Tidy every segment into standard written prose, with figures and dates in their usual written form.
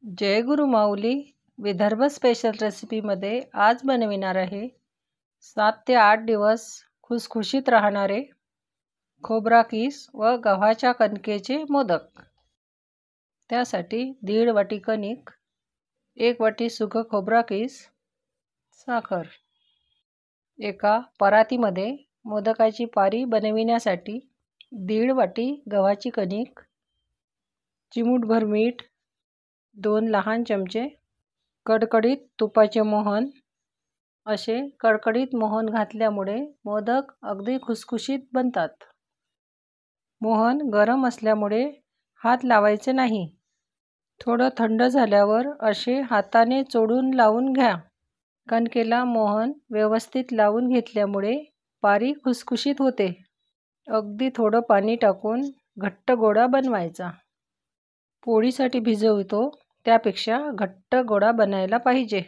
जय गुरु माऊली Vidarbha special रेसिपीमध्ये आज बनविणार आहे 7 ते 8 दिवस खुसखुशीत राहणारे खोबरा कीस व गव्हाच्या कणकेचे मोदक। त्यासाठी 1.5 वाटी कणिक, 1 वाटी सुकं खोबरा कीस, साखर। एका परातीमध्ये मोदकाची पारी बनविण्यासाठी 1.5 वाटी गव्हाची कणिक, चिमूटभर मीठ, 2 लहान चमचे कडकडीत तुपाचे मोहन। असे कडकडीत मोहन घातल्यामुळे मोदक अगदी खुसखुशीत बनतात। मोहन गरम असल्यामुळे हात लावायचे नाही। थोडं थंड झाल्यावर असे हाताने चोडून लावून घ्या। कणकेला मोहन व्यवस्थित लावून घेतल्यामुळे पारी खुसखुशीत होते। अगदी थोडं पाणी टाकून घट्ट गोळा बनवायचा। पोळीसाठी भिजवतो त्यापेक्षा घट्ट गोळा बनायला पाहिजे।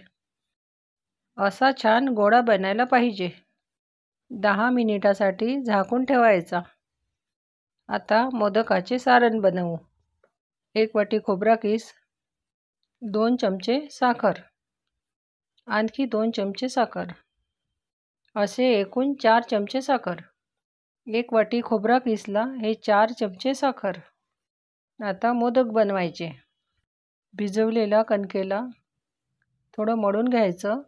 असा छान गोळा बनायला पाहिजे। 10 मिनिटासाठी झाकून ठेवायचा। आता मोदकाचे सारण बनवू। 1 वाटी खोबरा कीस, 2 चमचे साखर, आणखी 2 चमचे साखर, असे एकूण 4 चमचे साखर। 1 वाटी खोबरा कीसला हे 4 चमचे साखर। आता मोदक बनवायचे। भिजवलेल्या कणकेला थोडं मळून घ्यायचं।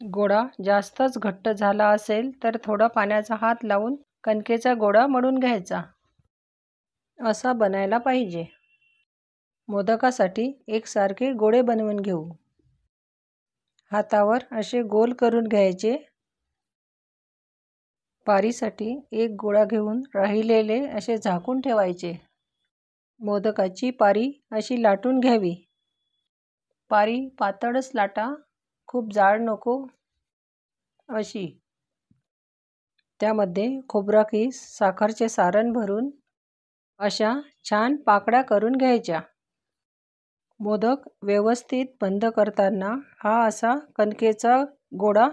गोळा जास्तच घट्ट झाला असेल तर थोडा पाण्याचा हात लावून कणकेचा गोळा मळून घ्यायचा। असा बनायला पाहिजे। मोदकासाठी एकसारखे गोळे बनवून घेऊ। हातावर असे गोल करून घ्यायचे। पारीसाठी एक गोळा घेऊन राहिलेले असे झाकून ठेवायचे। मोदकाची पारी अशी लाटून घ्यावी। पारी पातळच लाटा, खूप जाड नको अशी। त्यामध्ये खोबरा कीस, साखरचे सारण भरून अशा छान पाकळ्या करून घ्यायच्या। मोदक व्यवस्थित बंद करताना हा असा कणकेचा गोळा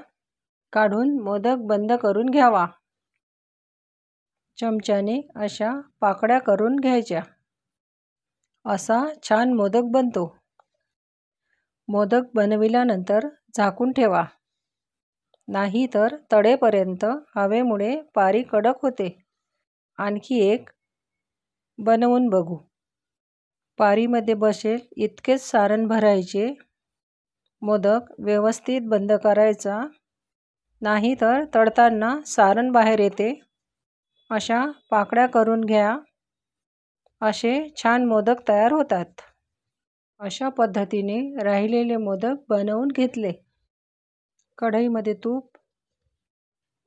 काढून मोदक बंद करून घ्यावा। चमच्याने अशा पाकळ्या करून घ्यायच्या। असा छान मोदक बनतो। मोदक बनविल्यानंतर झाकून ठेवा, नाही तर तळेपर्यंत हवेमुळे पारी कडक होते। आणखी एक बनवून बघू। पारीमध्ये बसेल इतकेच सारण भरायचे। मोदक व्यवस्थित बंद करायचा, नाही तर तळताना सारण बाहेर येते। अशा पाकळ्या करून घ्या। असे छान मोदक तयार होतात। अशा पद्धतीने राहिलेले मोदक बनवून घेतले। कढईमध्ये तूप,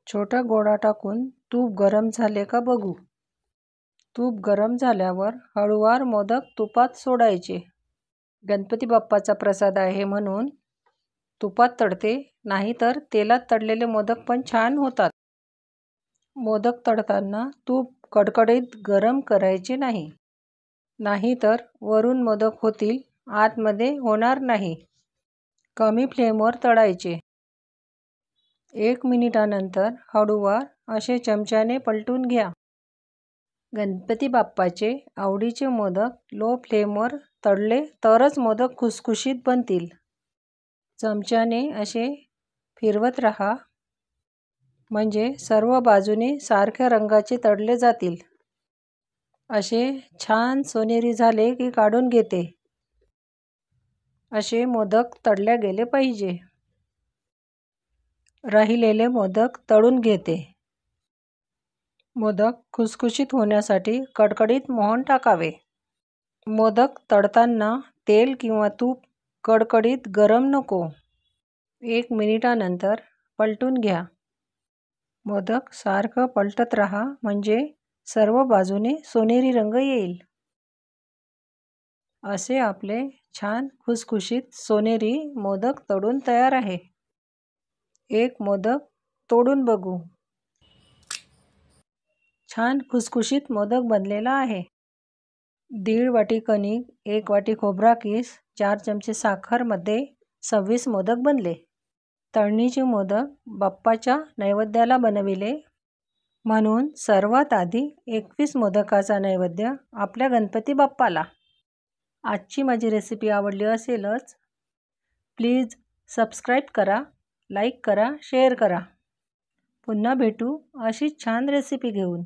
छोटा गोळा टाकून तूप गरम झाले का बघू। तूप गरम झाल्यावर हळूवार मोदक तुपात सोडायचे। गणपती बाप्पाचा प्रसाद आहे म्हणून तुपात तळते, नाही तर तेलात तळलेले मोदक पण छान होतात। मोदक तळताना तूप कडकडीत गरम करायचे नाही, नाही तर वरून मोदक होतील, आतमध्ये होणार नाही। कमी फ्लेमवर तळायचे। 1 मिनिटानंतर हळूवार असे चमच्याने पलटून घ्या। गणपती बाप्पाचे आवडीचे मोदक लो फ्लेमवर तळले तरच मोदक खुसखुशीत बनतील। चमच्याने असे फिरवत राहा, म्हणजे सर्व बाजूने सारख्या रंगाचे तळले जातील। असे छान सोनेरी झाले की काढून घेते। असे मोदक तळले गेले पाहिजे। राहिलेले मोदक तळून घेते। मोदक खुसखुशीत होण्यासाठी कडकडीत मोहन टाकावे। मोदक तळताना तेल किंवा तूप कडकडीत गरम नको। 1 मिनिटानंतर पलटून घ्या। मोदक सारखं पलटत राहा, म्हणजे सर्व बाजूने सोनेरी रंग येईल। असे आपले छान खुसखुशीत सोनेरी मोदक तळून तयार आहे। एक मोदक तोडून बघू। छान खुसखुशीत मोदक बनलेला आहे। 1.5 वाटी कणिक, 1 वाटी खोबरा कीस, 4 चमचे साखर मध्ये 26 मोदक बनले। तळणीचे मोदक बाप्पाच्या नैवेद्याला बनविले, म्हणून सर्वात आधी 21 मोदकाचा नैवेद्य आपल्या गणपती बाप्पाला। आजची माझी रेसिपी आवडली असेलच प्लीज सबस्क्राईब करा, लाईक करा, शेअर करा. पुन्हा भेटू अशीच छान रेसिपी घेऊन.